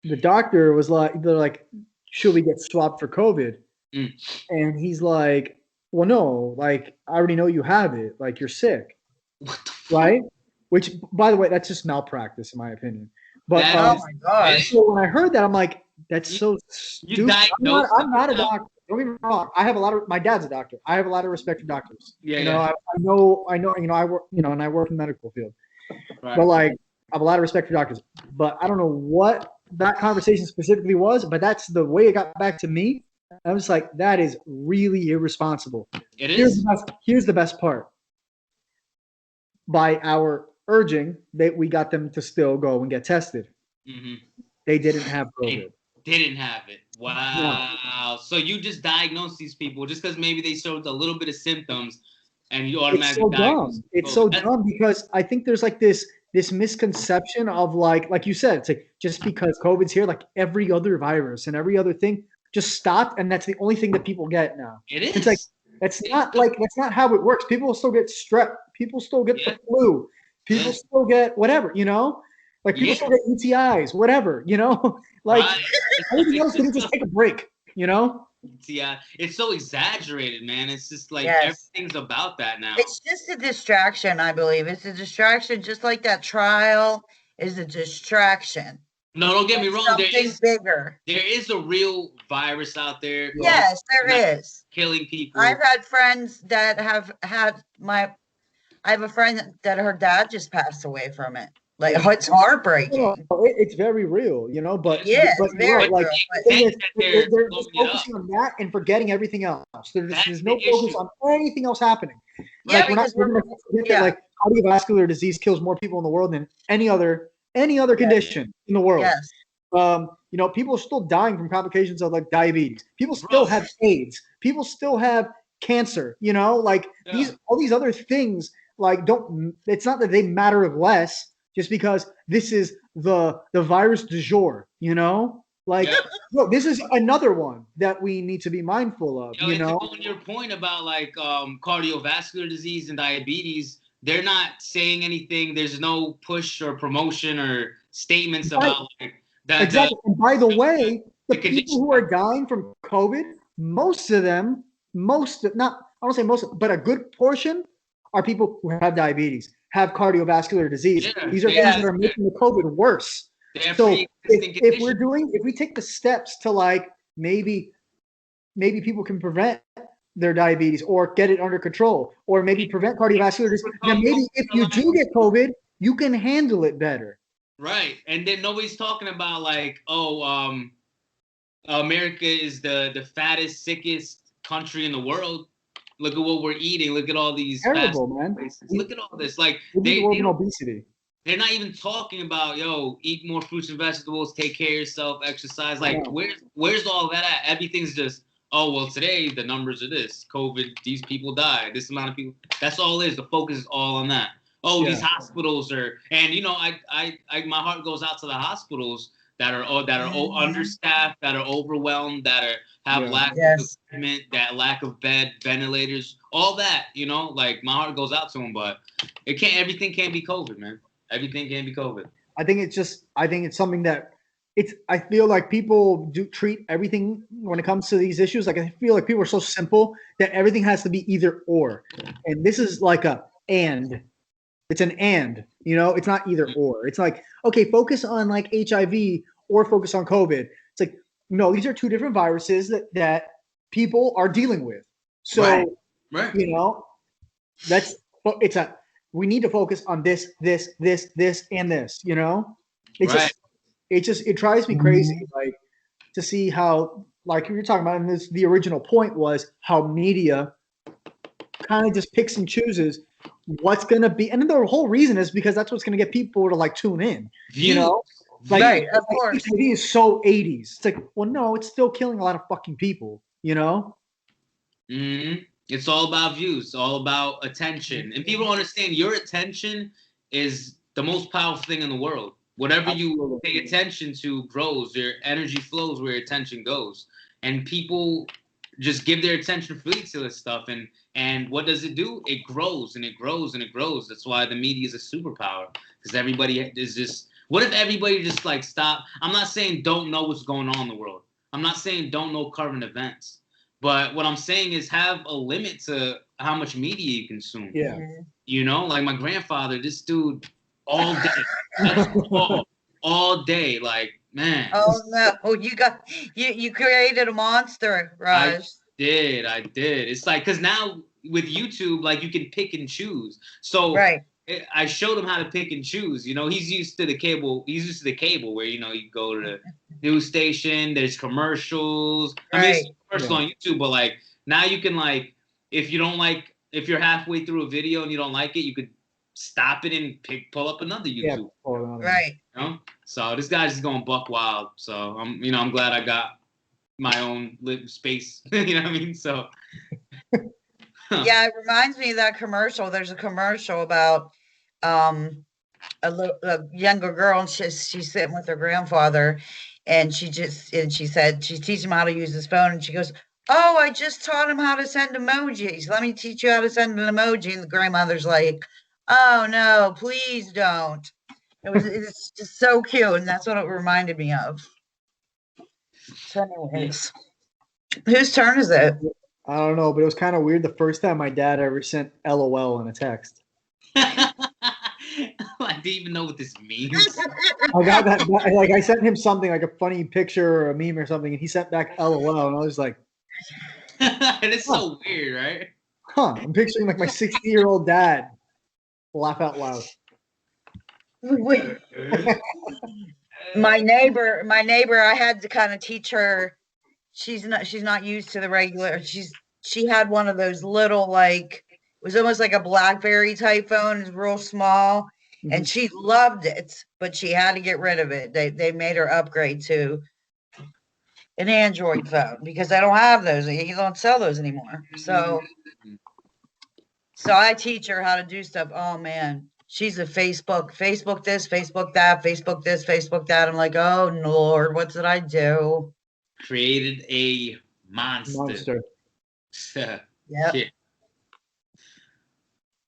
the doctor was like, they're like, should we get swabbed for COVID? Mm. And he's like, well, no, like I already know you have it, like you're sick, What the fuck? right? Which, by the way, that's just malpractice in my opinion. But That Oh my gosh. so when I heard that, I'm like, that's so stupid. I'm not a doctor. Don't get me wrong. I have a lot of my dad's a doctor. I have a lot of respect for doctors. Yeah, you know, yeah. I know. I work. And I work in the medical field. Right. But like, I have a lot of respect for doctors. But I don't know what that conversation specifically was. But that's the way it got back to me. I was like, that is really irresponsible. It is. Here's the best part. By our urging, we got them to still go and get tested. Mm-hmm. They didn't have COVID. Didn't have it. Wow. So you just diagnose these people just because maybe they showed a little bit of symptoms, and you automatically diagnose. It's so dumb because I think there's like this misconception of like you said, it's like just because COVID's here, like every other virus and every other thing just stopped, and that's the only thing that people get now. It is. It's like that's not how it works. People still get strep. People still get the flu. People still get whatever, Like people still get UTIs, whatever, Like everything else didn't just take a break, Yeah, it's so exaggerated, man. It's just like everything's about that now. It's just a distraction, I believe. It's a distraction, just like that trial is a distraction. No, don't get me wrong. Something bigger. There is a real virus out there. Yes, there is. Killing people. I've had friends that have had I have a friend that her dad just passed away from it. Like, it's heartbreaking. It's very real, but it's very like real. they're just focusing on that and forgetting everything else. There's no focus on anything else happening. Yeah, like, because like cardiovascular disease kills more people in the world than any other condition in the world. Yes. People are still dying from complications of like diabetes. People still have AIDS. People still have cancer. All these other things it's not that they matter less just because this is the virus du jour. Look, this is another one that we need to be mindful of. To go on your point about like cardiovascular disease and diabetes, they're not saying anything. There's no push or promotion or statements about like that. Exactly. And by the way, the people who are dying from COVID, most of them, but a good portion are people who have diabetes, have cardiovascular disease. These are things that are making the COVID worse. So if we take the steps to like maybe people can prevent their diabetes or get it under control, or maybe prevent cardiovascular disease, then maybe if you do get COVID, you can handle it better. Right. And then nobody's talking about like, America is the fattest, sickest country in the world. Look at what we're eating. Look at all these terrible, man. Places. Look at all this. Like obesity. They're not even talking about eat more fruits and vegetables, take care of yourself, exercise. Like where's all that at? Everything's just today the numbers are this. COVID, these people died. This amount of people. That's all it is. The focus is all on that. These hospitals are, and I my heart goes out to the hospitals that are understaffed, that are overwhelmed, that have lack of equipment, that lack of bed, ventilators, all that. Like my heart goes out to them, but everything can't be COVID, man. Everything can't be COVID. I think it's something that I feel like people do treat everything when it comes to these issues. Like I feel like people are so simple that everything has to be either or, and this is like and. It's an and, it's not either or. It's like, okay, focus on like HIV or focus on COVID. It's like, no, these are two different viruses that people are dealing with. So, we need to focus on this, and this, you know? It's Right. it drives me crazy, like, to see how, like you're talking about, and this, the original point was how media kind of just picks and chooses what's going to be, and the whole reason is because that's what's going to get people to like tune in, you know? Like, Right, of course. TV is so 80s. It's like, well, no, it's still killing a lot of fucking people, you know? Mm-hmm. It's all about views. It's all about attention. And people don't understand your attention is the most powerful thing in the world. Whatever you pay attention to grows. Your energy flows where your attention goes. And people just give their attention freely to this stuff. And what does it do? It grows and it grows and it grows. That's why the media is a superpower. Because everybody is just... What if everybody just like stop? I'm not saying don't know what's going on in the world. I'm not saying don't know current events. But what I'm saying is have a limit to how much media you consume. Yeah. You know, like my grandfather, this dude all day. That's all day. Like, man. Oh no, you created a monster, Raj. I did. It's like, because now with YouTube, like you can pick and choose. So Right. I showed him how to pick and choose. You know, he's used to the cable where, you know, you go to the news station, there's commercials. Right. I mean, it's commercial on YouTube, but like now you can, like, if you're halfway through a video and you don't like it, you could stop it and pull up another YouTube. Right. You know? So this guy's just going buck wild. So I'm glad I got my own space. You know what I mean? So yeah, it reminds me of that commercial. There's a commercial about a younger girl, and she's sitting with her grandfather, and she said she's teaching him how to use his phone, and she goes, "Oh, I just taught him how to send emojis. Let me teach you how to send an emoji." And the grandmother's like, "Oh no, please don't." It's just so cute, and that's what it reminded me of. So anyways, whose turn is it? I don't know, but it was kind of weird the first time my dad ever sent LOL in a text. I didn't even know what this means. I got that, like, I sent him something like a funny picture or a meme or something, and he sent back LOL, and I was like, and it's so weird, right? I'm picturing like my 60-year-old dad laugh out loud. My neighbor, I had to kind of teach her. She's not used to the regular. She had one of those little, like, it was almost like a BlackBerry type phone. It's real small, and she loved it, but she had to get rid of it. They made her upgrade to an Android phone because they don't have those. You don't sell those anymore. So I teach her how to do stuff. Oh man, she's a Facebook this, Facebook that, Facebook this, Facebook that. I'm like, oh Lord, what did I do? Created a monster. Yeah.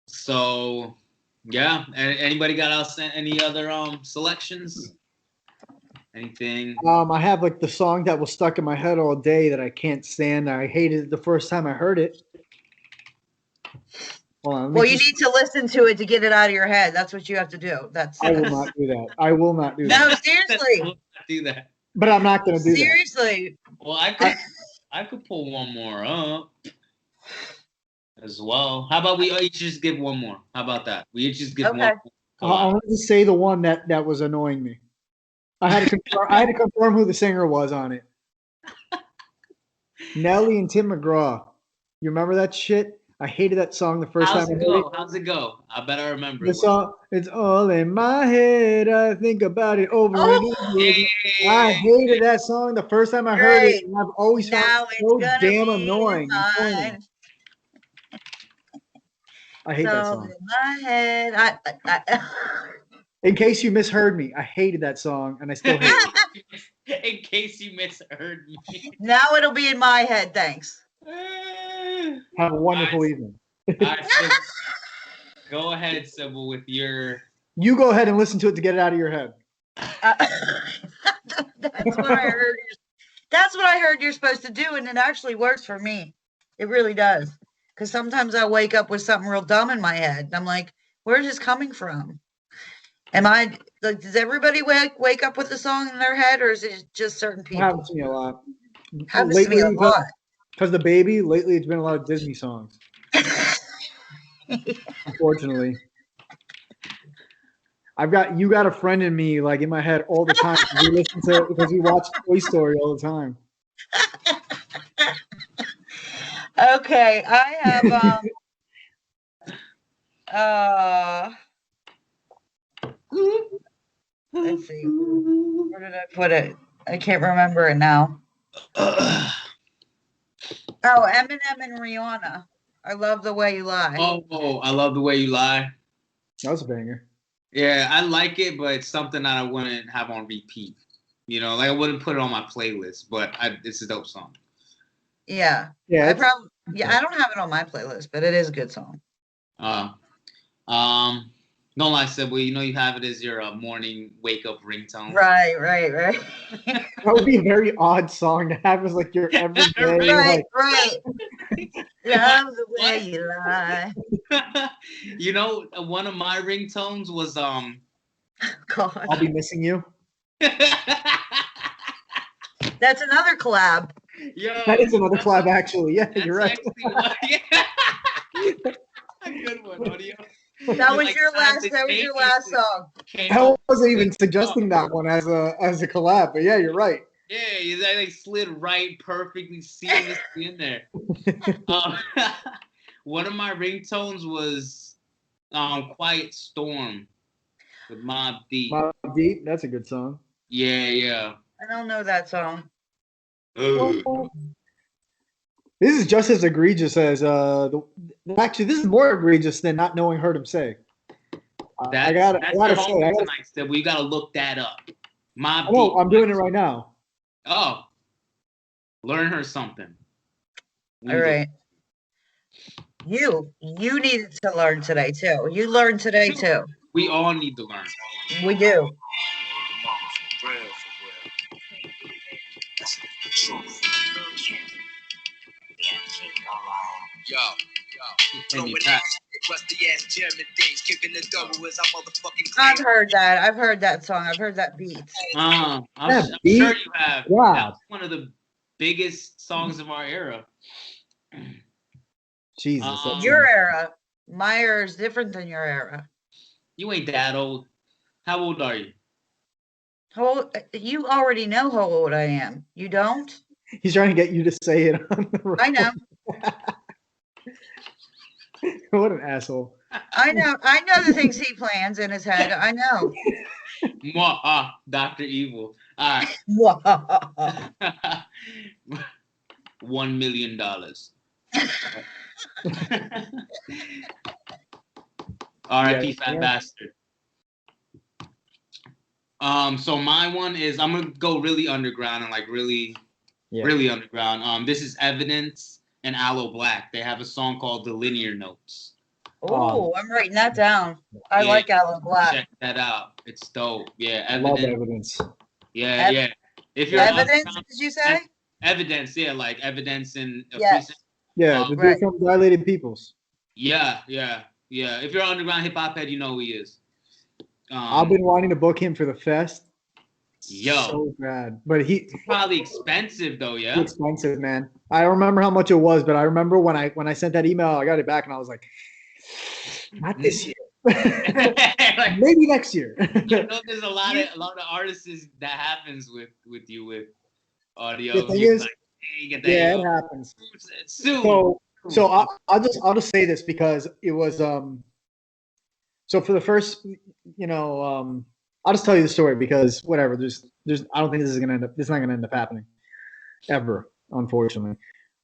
So, yeah. Anybody got any other selections? Anything? I have like the song that was stuck in my head all day that I can't stand. I hated it the first time I heard it. Hold on, well, you need to listen to it to get it out of your head. That's what you have to do. I will not do that. I will not do that. No, seriously. I will not do that. But I'm not going to do seriously. Well, I could pull one more up as well. How about we each just give one more? How about that? We each just give one more. I wanted to say the one that was annoying me. I had to confirm who the singer was on it. Nelly and Tim McGraw. You remember that shit? I hated that song the first time I heard it. How's it go? I bet I remember the song. It's all in my head. I think about it over and over. I hated that song the first time I heard it, and I've always found it so damn annoying. I hate that song. In my head, in case you misheard me, I hated that song, and I still hate it. In case you misheard me. Now it'll be in my head. Thanks. Have a wonderful evening. Go ahead, Cybil, with your... You go ahead and listen to it to get it out of your head. That's what I heard. That's what I heard you're supposed to do, and it actually works for me. It really does. Because sometimes I wake up with something real dumb in my head, and I'm like, where's this coming from? Does everybody wake up with a song in their head, or is it just certain people? It happens to me a lot. Happens to me a lot. Because the baby, lately it's been a lot of Disney songs. Unfortunately. You got a friend in me like in my head all the time because we watch Toy Story all the time. Okay, I have let's see. Where did I put it? I can't remember it now. Oh, Eminem and Rihanna. I love the way you lie. Oh, I love the way you lie. That was a banger. Yeah, I like it, but it's something that I wouldn't have on repeat. You know, like I wouldn't put it on my playlist, but it's a dope song. Yeah. Yeah. I don't have it on my playlist, but it is a good song. Don't lie, Cybil. You know you have it as your morning wake up ringtone. Right. That would be a very odd song to have as like your everyday. Right. Love the way you lie. You know, one of my ringtones was God. I'll be missing you. That's another collab. Yo, that is another collab, actually. Yeah, you're right. A good one, audio. That was your last song. I wasn't even suggesting that one as a collab, but yeah, you're right. Yeah, you like slid right perfectly seamlessly in there. One of my ringtones was Quiet Storm with Mobb Deep. Mobb Deep, that's a good song. Yeah. I don't know that song. This is just as egregious as actually, this is more egregious than not knowing Heard Him Say. I gotta say, we gotta look that up. Mobb Deep. Oh, I'm doing it right now. Oh, learn her something. All right. You needed to learn today too. You learned today too. We all need to learn. We do. I've heard that. I've heard that song. I've heard that beat. I'm sure you have. Wow. That was one of the biggest songs of our era. Jesus. Your era. My era is different than your era. You ain't that old. How old are you? How old? You already know how old I am. You don't? He's trying to get you to say it on the road. I know. What an asshole. I know the things he plans in his head. I know. Dr. Evil. All right. $1 million. R.I.P. Fat Bastard. So my one is, I'm gonna go really underground and like really underground. This is Evidence and Aloe Black. They have a song called The Linear Notes. Oh, I'm writing that down. I like Aloe Black. Check that out. It's dope. Yeah, Evidence. Love Evidence. Yeah. If you're Evidence, did you say? Evidence, yeah, like Evidence in a precinct. Yeah, the dude from Dilated Peoples. Yeah. If you're an underground hip hop head, you know who he is. I've been wanting to book him for the fest. Yo, so bad, but he's probably expensive though. Yeah, it's expensive, man. I don't remember how much it was, but I remember when I sent that email, I got it back, and I was like, not this year. Like, maybe next year. You know, there's a lot of artists that happens with audio. The thing is, it happens. Soon. So I'll just say this because it was so for the first, I'll just tell you the story because whatever. There's I don't think this is gonna end up. This is not gonna end up happening ever, unfortunately.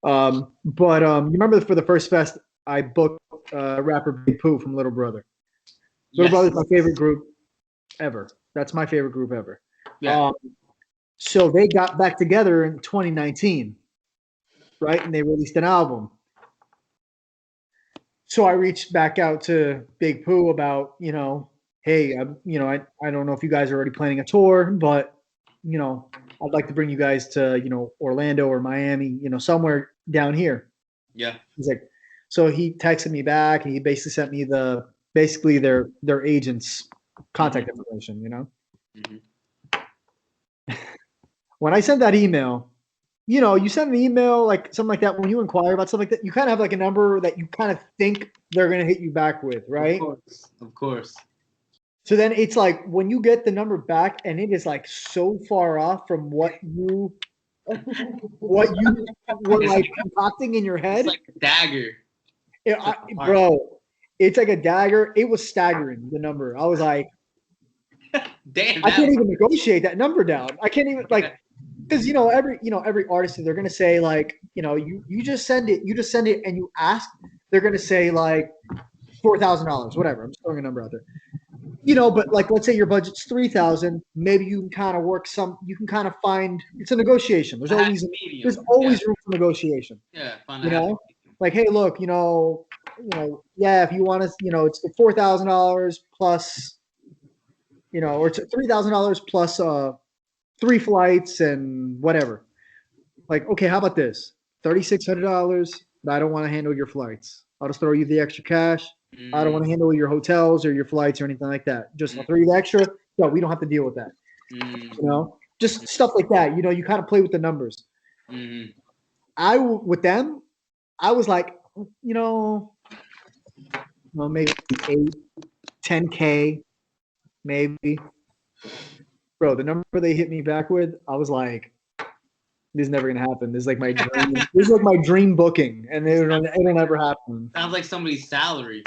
But you remember for the first fest, I booked rapper Big Pooh from Little Brother. Little Brother's my favorite group ever. That's my favorite group ever. Yeah. So they got back together in 2019, right? And they released an album. So I reached back out to Big Pooh about, hey, I don't know if you guys are already planning a tour, but, I'd like to bring you guys to, Orlando or Miami, somewhere down here. Yeah. He's like, so he texted me back and he basically sent me their agent's contact information, Mm-hmm. When I sent that email, you send an email, like something like that, when you inquire about stuff like that, you kind of have like a number that you kind of think they're going to hit you back with, right? Of course. So then it's like when you get the number back and it is like so far off from what you were like concocting in your head. It's like a dagger. Bro, it's like a dagger. It was staggering, the number. I was like, damn, I can't even negotiate that number down. I can't even because every artist, they're gonna say like, you just send it and you ask, they're gonna say like $4,000, whatever. I'm just throwing a number out there. But like, let's say your budget's 3,000. Maybe you can kind of you can kind of find. It's a negotiation. There's always room for negotiation. Yeah, like, hey, look, yeah, if you want to, it's $4,000 plus, or it's $3,000 plus 3 flights and whatever. Like, okay, how about this? $3,600, but I don't want to handle your flights. I'll just throw you the extra cash. I don't want to handle your hotels or your flights or anything like that. Just I'll throw you the extra. No, we don't have to deal with that. Just stuff like that. You kind of play with the numbers. With them, I was like, maybe 8, 10K, maybe. Bro, the number they hit me back with, I was like, this is never gonna happen. This is like my dream. This is like my dream booking, and it'll never happen. Sounds like somebody's salary.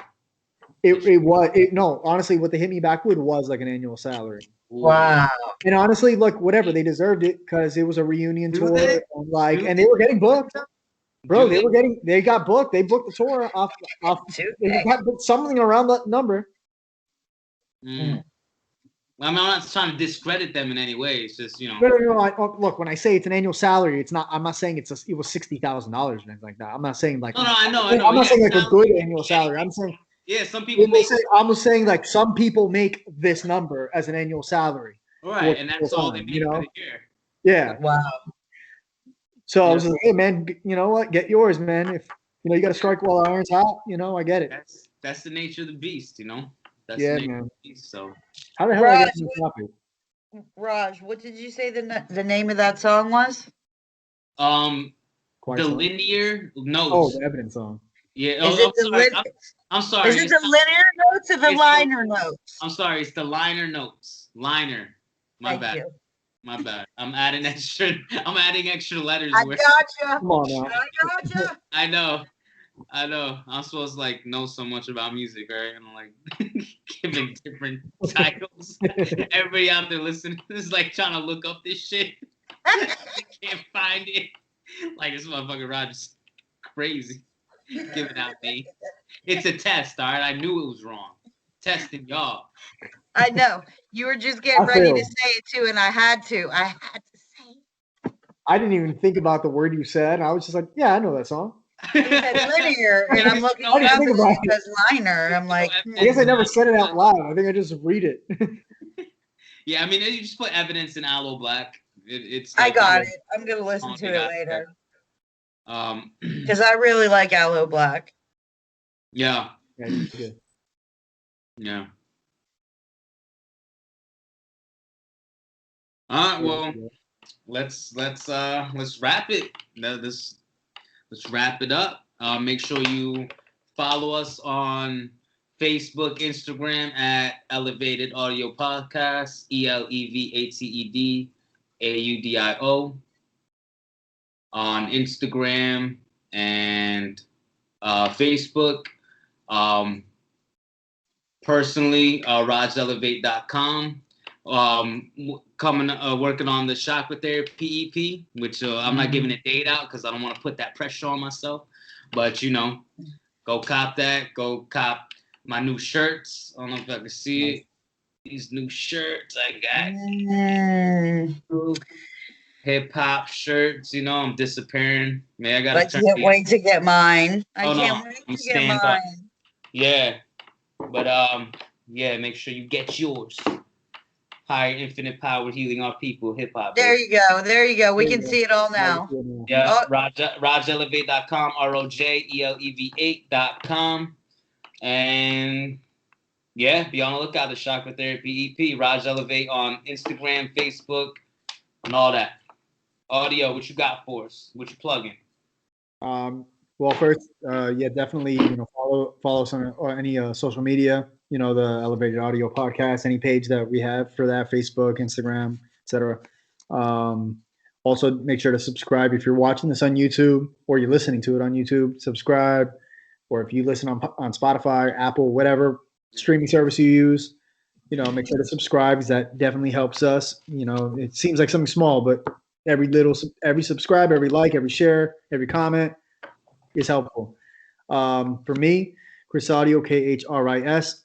No, honestly, what they hit me back with was like an annual salary. Wow. And honestly, look, whatever, they deserved it because it was a reunion tour, and they were getting booked. Bro, they got booked. They booked the tour off. They got something around that number. I'm not trying to discredit them in any way. It's just, No. Look, when I say it's an annual salary, it's not. I'm not saying it was $60,000 or anything like that. I'm not saying like. No, I know. I'm not saying like a good annual salary. I'm saying. Yeah, some people I'm saying like some people make this number as an annual salary. Right, and that's all they make for the year. Yeah. Wow. So I was like, hey man, you know what? Get yours, man. If you got to strike while the iron's hot, I get it. That's the nature of the beast, That's yeah, the nature man. of the beast, so. How the hell I got this topic? Raj, what did you say the name of that song was? The linear notes. Oh, the evidence song. Yeah. I'm sorry. Is it the linear notes or the liner notes? I'm sorry. It's the liner notes. Liner. My Thank bad. You. My bad. I'm adding extra letters. I gotcha. Come on now. I gotcha. I know. I'm supposed to know so much about music, right? And I'm giving different titles. Everybody out there listening is trying to look up this shit. Can't find it. This motherfucker Roger's crazy. Giving out names. It's a test, all right? I knew it was wrong. Testing y'all. I know. You were just getting ready to say it too, and I had to say it. I didn't even think about the word you said. I was just like, yeah, I know that song. You said linear, and I'm looking it up and it says liner. I'm like, I guess I never said it out loud. I think I just read it. Yeah, I mean, you just put evidence in Aloe Black. It's. I got it. I'm gonna listen to it later. Because I really like Aloe Black. Yeah. Yeah. All right. Well, let's wrap it. Let's wrap it up. Make sure you follow us on Facebook, Instagram at Elevated Audio Podcast, ELEVATED on Instagram and Facebook. Personally, RajElevate.com. Working on the chakra therapy EP, which I'm not giving a date out because I don't want to put that pressure on myself. But go cop that. Go cop my new shirts. I don't know if I can see it. These new shirts I got. Hip hop shirts. I'm disappearing. Man, I can't wait to get mine. I can't wait to get mine. Up. Yeah, but yeah. Make sure you get yours. Higher infinite power healing our people, hip hop. There you go. We can see it all now. Yeah, RajElevate.com, ROJELEV8.com. And yeah, be on the lookout. The Chakra Therapy EP, Raj Elevate on Instagram, Facebook, and all that. Audio, what you got for us? What you plugging? Well, first, definitely, follow us on any social media. The Elevated Audio Podcast, any page that we have for that, Facebook, Instagram, etc. Also, make sure to subscribe if you're watching this on YouTube or you're listening to it on YouTube. Subscribe, or if you listen on Spotify, Apple, whatever streaming service you use, make sure to subscribe because that definitely helps us. It seems like something small, but every subscribe, every like, every share, every comment is helpful. For me, Khris Audio, Khris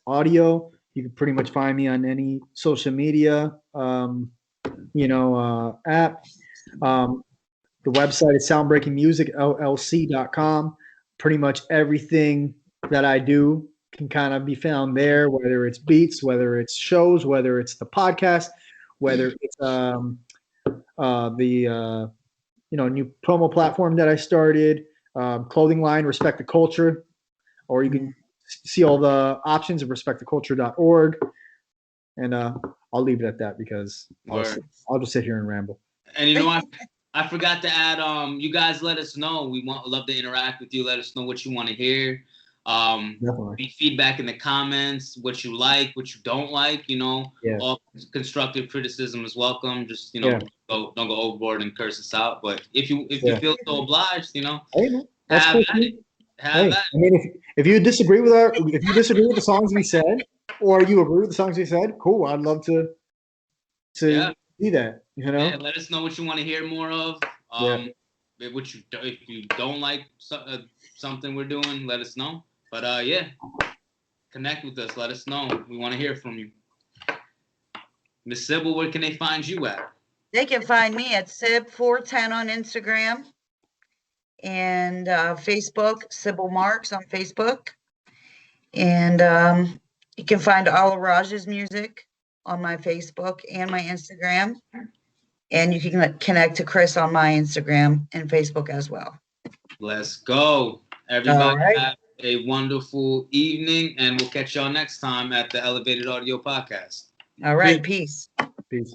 Audio. You can pretty much find me on any social media, app. The website is soundbreakingmusicllc.com. Pretty much everything that I do can kind of be found there, whether it's beats, whether it's shows, whether it's the podcast, whether it's the new promo platform that I started, clothing line, Respect the Culture, or you can see all the options at respecttheculture.org. And I'll leave it at that because I'll just sit here and ramble. And I forgot to add, you guys let us know. We love to interact with you. Let us know what you want to hear. Be feedback in the comments, what you like, what you don't like, all constructive criticism is welcome. Just, don't go overboard and curse us out. But if you feel so obliged, hey, man, that's have cool. at it. Have at it. I mean, if you disagree with the songs we said, or you agree with the songs we said, cool. I'd love to see that. Yeah, let us know what you want to hear more of. If you don't like something we're doing, let us know. But connect with us. Let us know. We want to hear from you. Miss Cybil, where can they find you at? They can find me at Cyb410 on Instagram and Facebook, Cybil Marks on Facebook. And you can find all of Raj's music on my Facebook and my Instagram. And you can connect to Khris on my Instagram and Facebook as well. Let's go. Everybody have a wonderful evening, and we'll catch y'all next time at the Elevated Audio Podcast. All right. Peace. Peace.